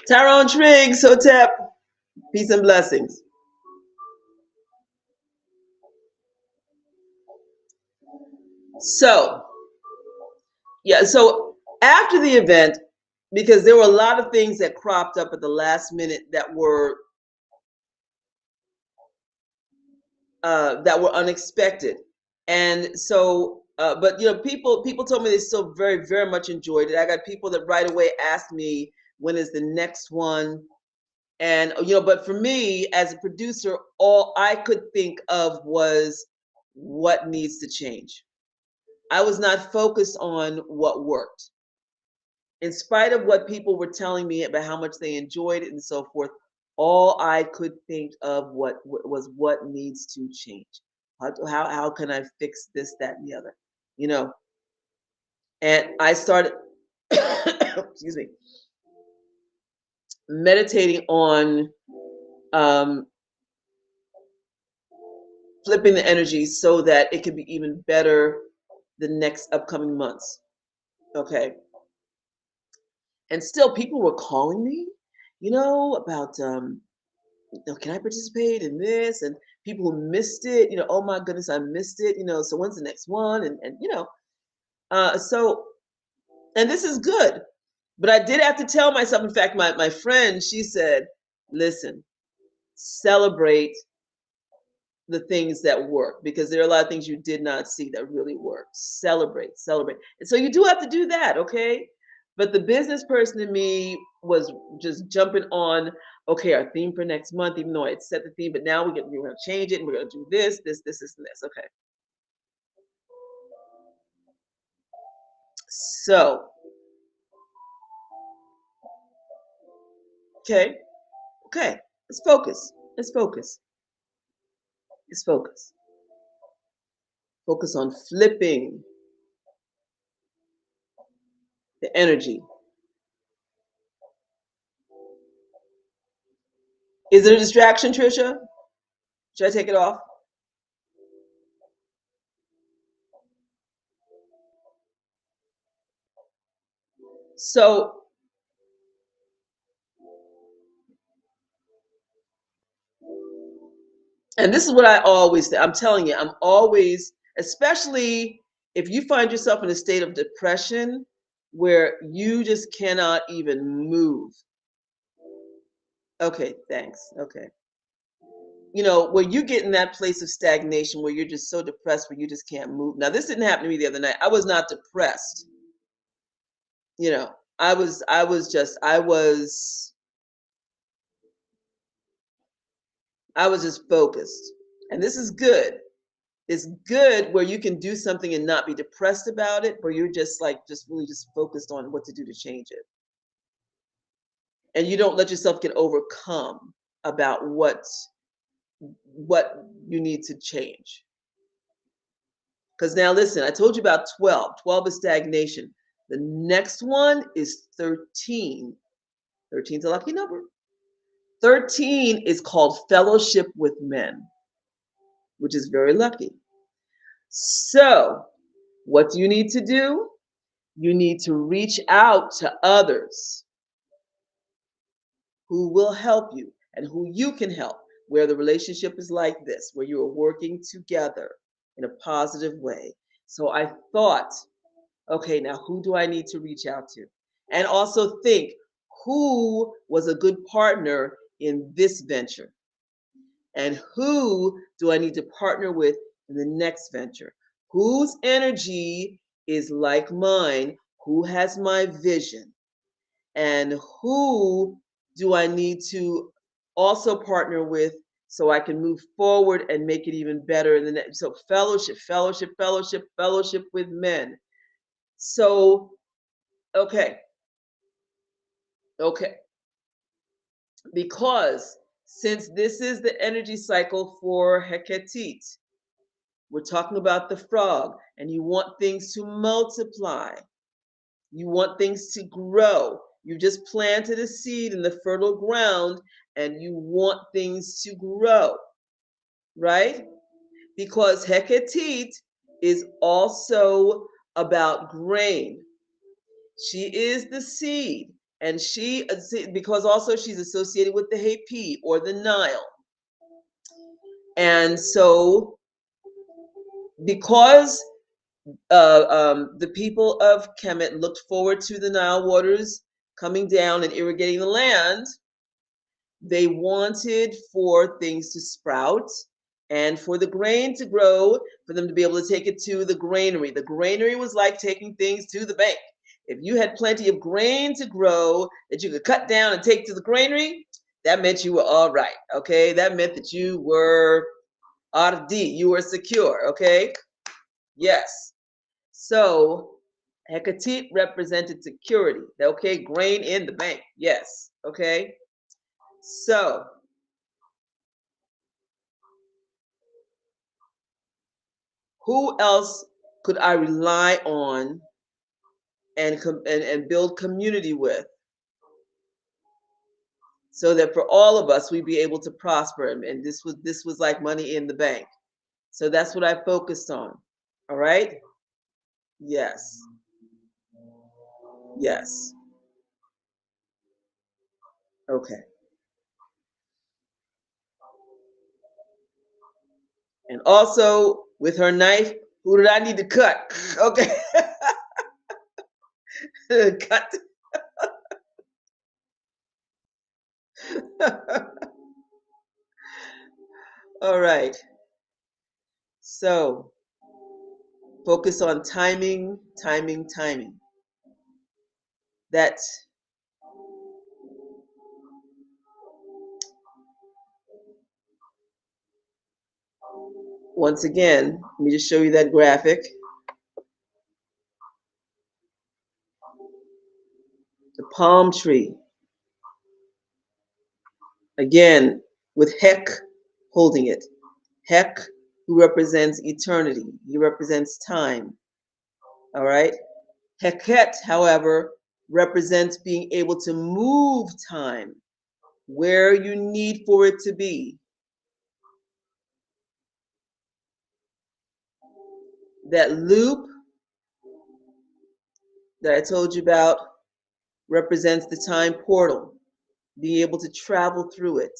Tyrone Triggs, Hotep, peace and blessings. So, yeah, so after the event, because there were a lot of things that cropped up at the last minute that were unexpected, and so but people told me they still very very much enjoyed it. I got people that right away asked me when is the next one, and but for me as a producer, all I could think of was what needs to change. I was not focused on what worked. In spite of what people were telling me about how much they enjoyed it and so forth, all I could think of was what needs to change. How can I fix this, that, and the other? You know, and I started, excuse me, meditating on um, flipping the energy so that it could be even better the next upcoming months. Okay. And still, people were calling me, about, can I participate in this? And people who missed it, oh my goodness, I missed it, so when's the next one? So, and this is good. But I did have to tell myself, in fact, my friend, she said, listen, celebrate the things that work, because there are a lot of things you did not see that really work. Celebrate. And so you do have to do that, okay? But the business person in me was just jumping on, okay, our theme for next month, even though I had set the theme, but now we're going to change it and we're going to do this, and this. Okay. So, okay, okay, let's focus. Let's focus. Let's focus. Focus on flipping the energy. Is it a distraction, Trisha? Should I take it off? So, and this is what I always say. I'm telling you, I'm always, especially if you find yourself in a state of depression where you just cannot even move. Okay, thanks. Okay. Where you get in that place of stagnation where you're just so depressed where you just can't move. Now, this didn't happen to me the other night. I was not depressed. You know, I was just focused. And this is good. It's good where you can do something and not be depressed about it, where you're just really just focused on what to do to change it. And you don't let yourself get overcome about what you need to change. Because now listen, I told you about 12. 12 is stagnation. The next one is 13. 13 is a lucky number. 13 is called fellowship with men, which is very lucky. So, what do you need to do? You need to reach out to others who will help you and who you can help, where the relationship is like this, where you are working together in a positive way. So I thought, okay, now who do I need to reach out to? And also think, who was a good partner in this venture? And who do I need to partner with in the next venture? Whose energy is like mine? Who has my vision? And who do I need to also partner with so I can move forward and make it even better in the next? So fellowship with men. So, okay, okay. Because since this is the energy cycle for Hecate, we're talking about the frog, and you want things to multiply. You want things to grow. You just planted a seed in the fertile ground and you want things to grow, right? Because Hecate is also about grain. She is the seed, and because also she's associated with the Hapi or the Nile. And so, because the people of Kemet looked forward to the Nile waters coming down and irrigating the land, they wanted for things to sprout and for the grain to grow, for them to be able to take it to the granary. The granary was like taking things to the bank. If you had plenty of grain to grow that you could cut down and take to the granary, that meant you were all right, okay? That meant that you were RD, you were secure, okay? Yes. So Hecate represented security. Okay, grain in the bank. Yes. Okay. So who else could I rely on and build community with so that for all of us we'd be able to prosper? And this was like money in the bank. So that's what I focused on. All right? Yes. Yes. Okay. And also with her knife, who did I need to cut? Okay. Cut. All right. So focus on timing, timing, timing. That once again, let me just show you that graphic. The palm tree. Again, with Hek holding it. Hek, who represents eternity, he represents time. All right? Heket, however, represents being able to move time where you need for it to be. That loop that I told you about represents the time portal, being able to travel through it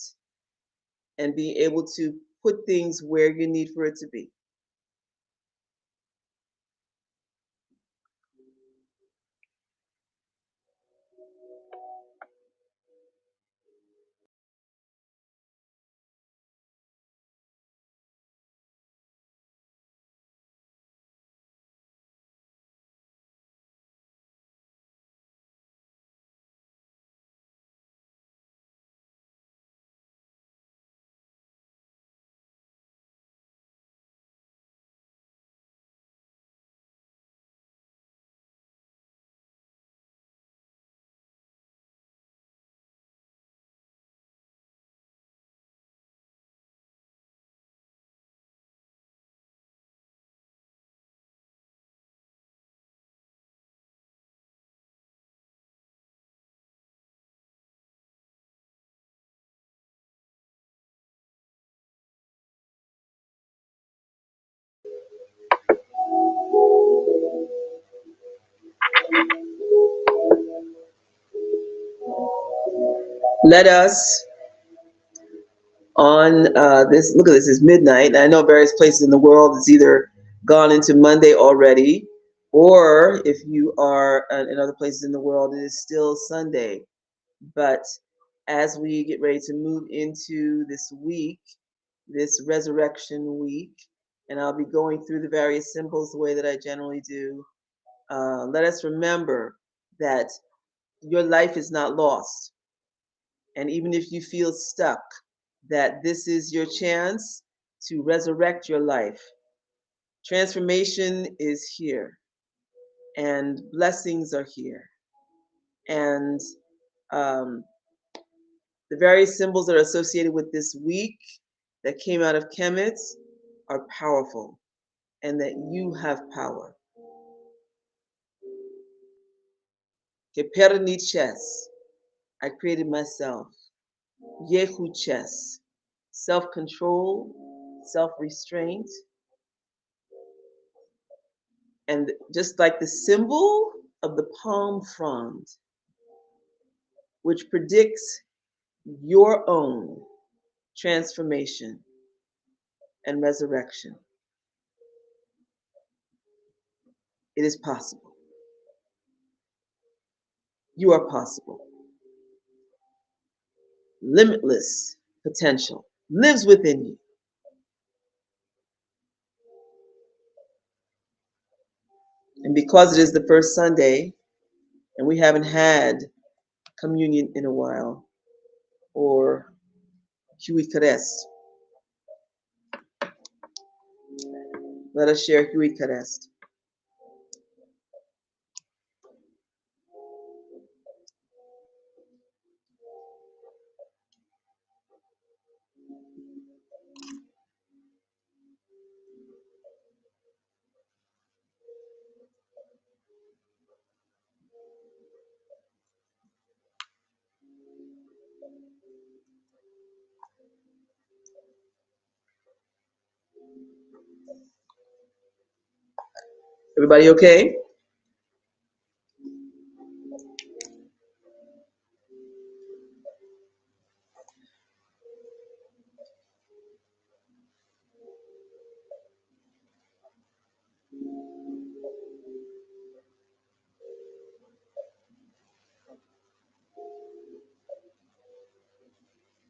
and being able to put things where you need for it to be. Let us on this, look at this, it's midnight. I know various places in the world it's either gone into Monday already, or if you are in other places in the world, it is still Sunday. But as we get ready to move into this week, this resurrection week, and I'll be going through the various symbols the way that I generally do, let us remember that your life is not lost. And even if you feel stuck, that this is your chance to resurrect your life. Transformation is here, and blessings are here. And um, the various symbols that are associated with this week that came out of Kemet are powerful, and that you have power. Keperniches, I created myself. Yehuches, self-control, self-restraint, and just like the symbol of the palm frond, which predicts your own transformation and resurrection. It is possible. You are possible. Limitless potential lives within you. And because it is the first Sunday and we haven't had communion in a while, or Hui Karest, let us share Hui Karest. Everybody okay?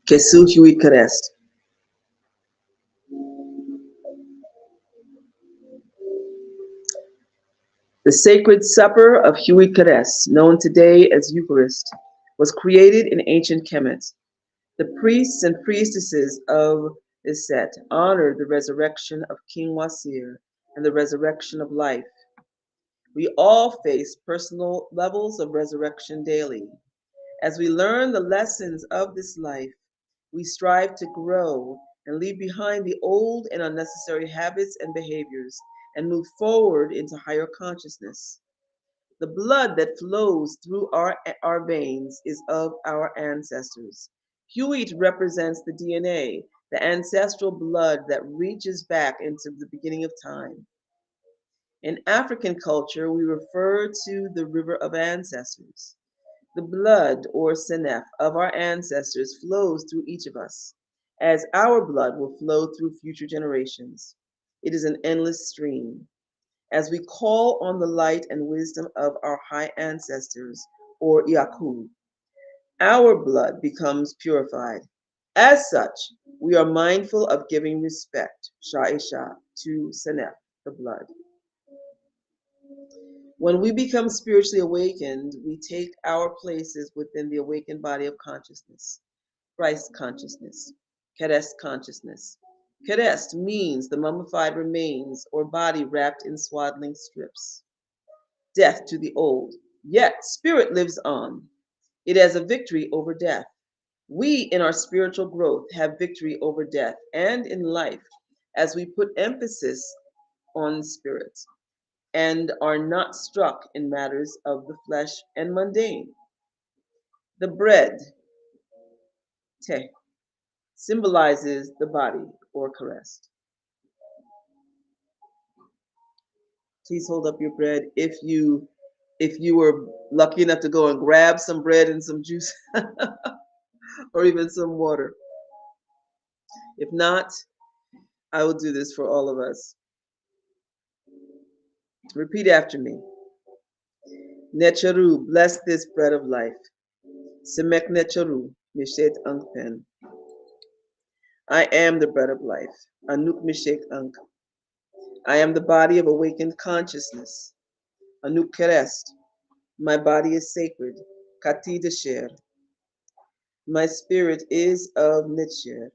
Kesu Huit Karest. The Sacred Supper of Huit Karest, known today as Eucharist, was created in ancient Kemet. The priests and priestesses of Iset honored the resurrection of King Wasir and the resurrection of life. We all face personal levels of resurrection daily. As we learn the lessons of this life, we strive to grow and leave behind the old and unnecessary habits and behaviors and move forward into higher consciousness. The blood that flows through our veins is of our ancestors. Huit represents the DNA, the ancestral blood that reaches back into the beginning of time. In African culture, we refer to the river of ancestors. The blood, or senef, of our ancestors flows through each of us, as our blood will flow through future generations. It is an endless stream. As we call on the light and wisdom of our high ancestors, or Yaku, our blood becomes purified. As such, we are mindful of giving respect, Sha'isha, to Senef, the blood. When we become spiritually awakened, we take our places within the awakened body of consciousness, Christ consciousness, Kerest consciousness. Kerest means the mummified remains or body wrapped in swaddling strips. Death to the old. Yet spirit lives on. It has a victory over death. We, in our spiritual growth, have victory over death and in life as we put emphasis on spirit and are not struck in matters of the flesh and mundane. The bread, te, symbolizes the body or caressed. Please hold up your bread if you were lucky enough to go and grab some bread and some juice or even some water. If not, I will do this for all of us. Repeat after me. Necharu, bless this bread of life. Semek Necharu, Mishet Ankpen. I am the bread of life. Anuk Mishek Ank. I am the body of awakened consciousness. Anuk Kerest. My body is sacred. Kati Desher. My spirit is of Netcher.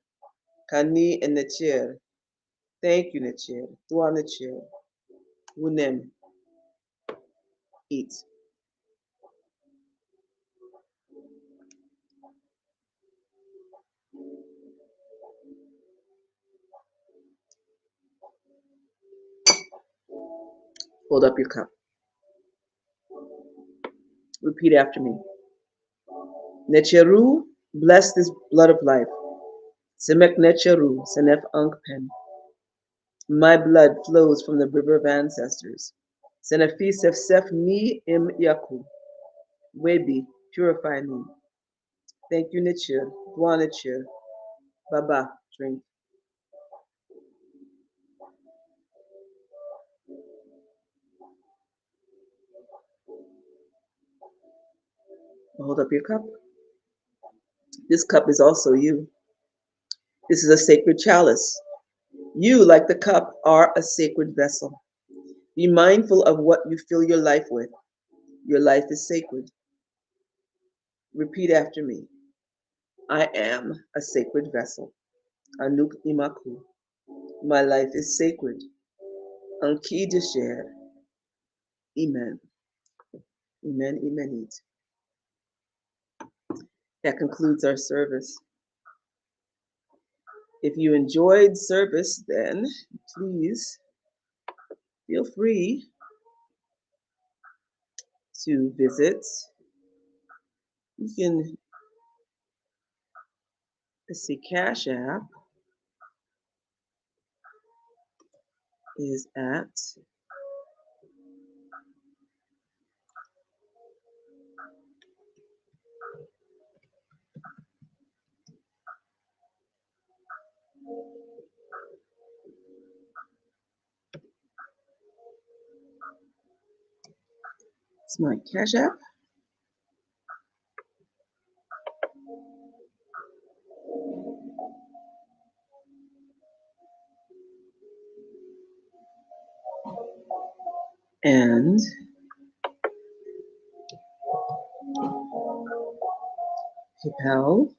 Kani and Netcher. Thank you, Netcher. Dua Netcher. Wunem. Eat. Hold up your cup. Repeat after me. Necheru, bless this blood of life. Semek Necheru, Senef Ankpen. My blood flows from the river of ancestors. Senefi Sef Ni Im Yaku. Webi, purify me. Thank you, Nichir. Dwa Nichir. Baba, drink. Hold up your cup. This cup is also you. This is a sacred chalice. You, like the cup, are a sacred vessel. Be mindful of what you fill your life with. Your life is sacred. Repeat after me. I am a sacred vessel. Anuk Imaku. My life is sacred. Anki Desher. Amen. Amen. Amen. That concludes our service. If you enjoyed service, then please feel free to visit. You can, let's see, Cash App. is at it's my Cash App. And PayPal.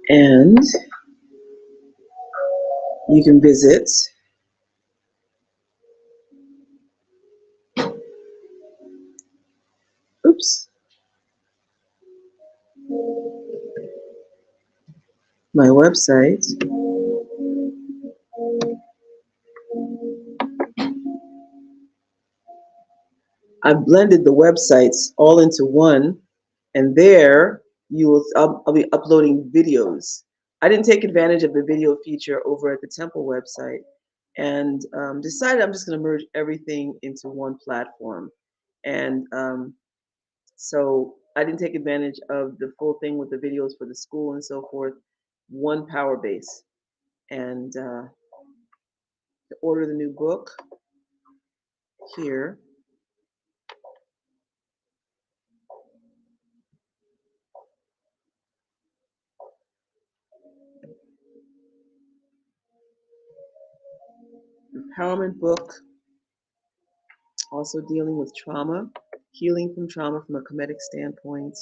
And you can visit oops, my website. I've blended the websites all into one, and there I'll be uploading videos. I didn't take advantage of the video feature over at the Temple website, and decided I'm just going to merge everything into one platform. And so I didn't take advantage of the full thing with the videos for the school and so forth. One power base, and to order the new book here. Empowerment book, also dealing with trauma, healing from trauma from a Khametic standpoint,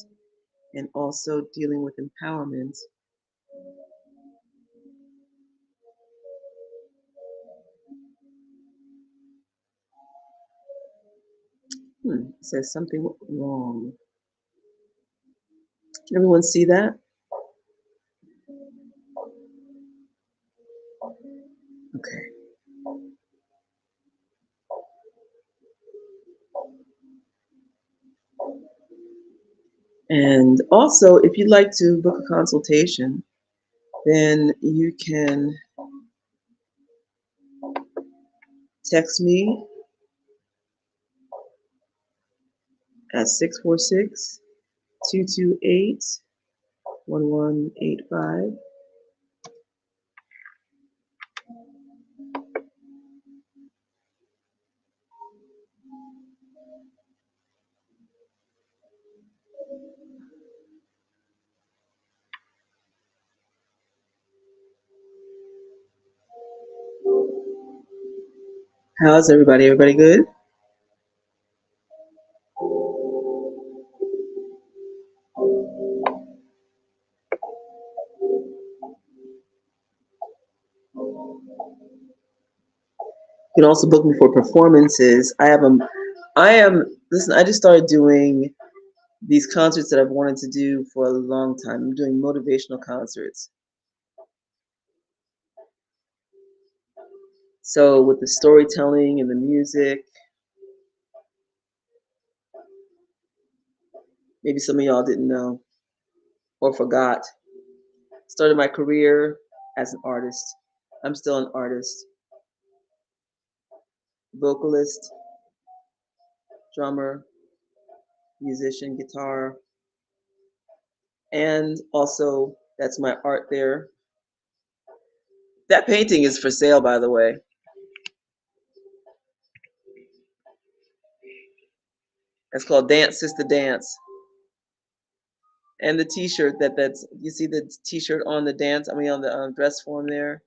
and also dealing with empowerment. It says something wrong. Can everyone see that? Okay. And also, if you'd like to book a consultation, then you can text me at 646-228-1185. How's everybody? Everybody good? You can also book me for performances. Listen, I just started doing these concerts that I've wanted to do for a long time. I'm doing motivational concerts. So with the storytelling and the music, maybe some of y'all didn't know or forgot. Started my career as an artist. I'm still an artist, vocalist, drummer, musician, guitar, and also that's my art there. That painting is for sale, by the way. It's called Dance Sister Dance. And the T-shirt that's you see the T-shirt on the on the dress form there.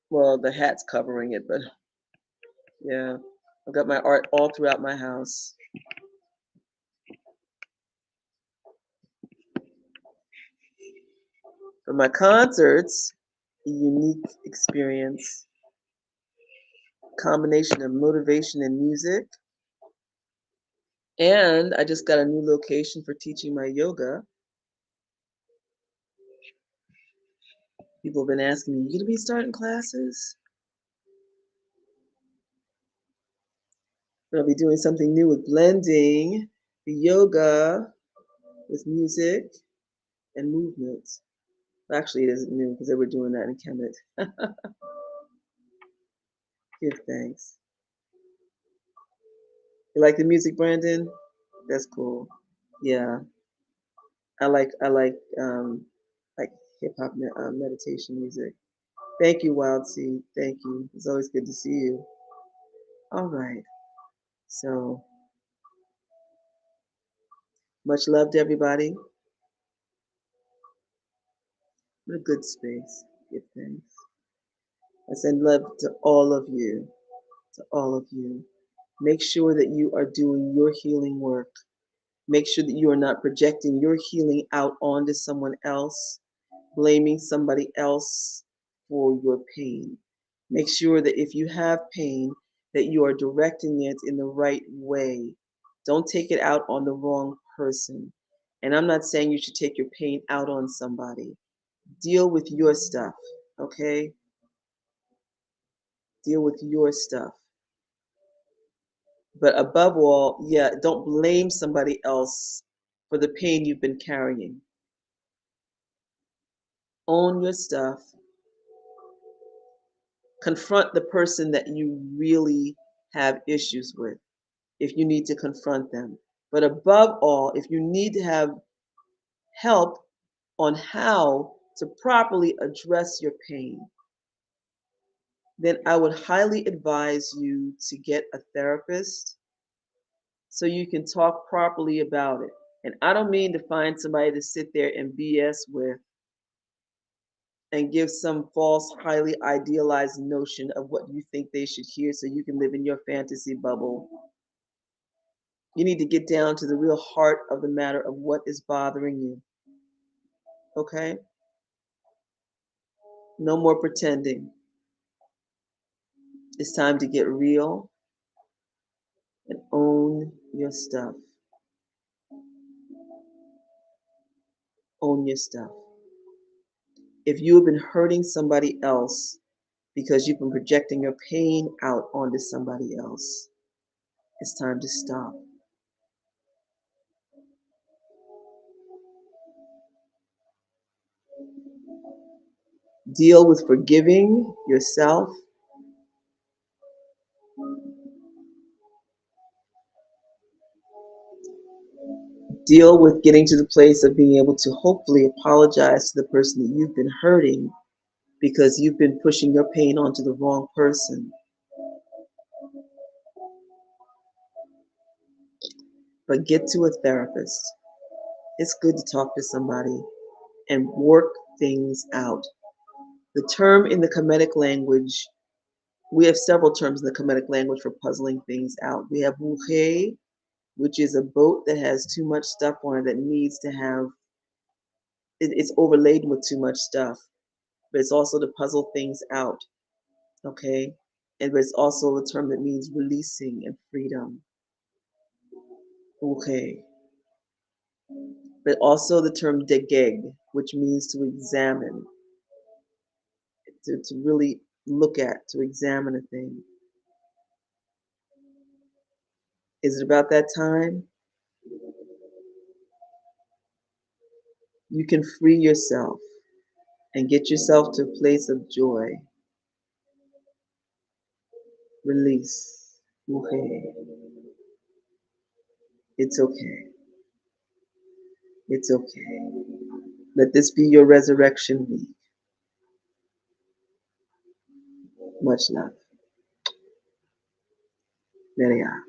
Well, the hat's covering it, but yeah, I've got my art all throughout my house. For my concerts, a unique experience. combination of motivation and music. And I just got a new location for teaching my yoga. People have been asking me, you going to be starting classes? I'll be doing something new with blending the yoga with music and movement. Actually, it isn't new because they were doing that in Kemet. Give thanks. You like the music, Brandon? That's cool. Yeah, I like hip hop meditation music. Thank you, Wild Seed. Thank you. It's always good to see you. All right. So much love to everybody. What a good space. Give thanks. I send love to all of you. To all of you. Make sure that you are doing your healing work. Make sure that you are not projecting your healing out onto someone else, blaming somebody else for your pain. Make sure that if you have pain, that you are directing it in the right way. Don't take it out on the wrong person. And I'm not saying you should take your pain out on somebody. Deal with your stuff, okay? Deal with your stuff. But above all, yeah, don't blame somebody else for the pain you've been carrying. Own your stuff. Confront the person that you really have issues with if you need to confront them. But above all, if you need to have help on how to properly address your pain, then I would highly advise you to get a therapist so you can talk properly about it. And I don't mean to find somebody to sit there and BS with and give some false, highly idealized notion of what you think they should hear so you can live in your fantasy bubble. You need to get down to the real heart of the matter of what is bothering you. Okay? No more pretending. It's time to get real and own your stuff. Own your stuff. If you have been hurting somebody else because you've been projecting your pain out onto somebody else, it's time to stop. Deal with forgiving yourself. Deal with getting to the place of being able to hopefully apologize to the person that you've been hurting because you've been pushing your pain onto the wrong person. But get to a therapist. It's good to talk to somebody and work things out. The term in the Khametic language, we have several terms in the Khametic language for puzzling things out. We have wuhe, which is a boat that has too much stuff on it that needs to have, it's overladen with too much stuff. But it's also to puzzle things out, okay? And it's also a term that means releasing and freedom. Okay. But also the term degeg, which means to examine, to really look at, to examine a thing. Is it about that time? You can free yourself and get yourself to a place of joy. Release. Okay. It's okay. It's okay. Let this be your resurrection week. Much love. There they are.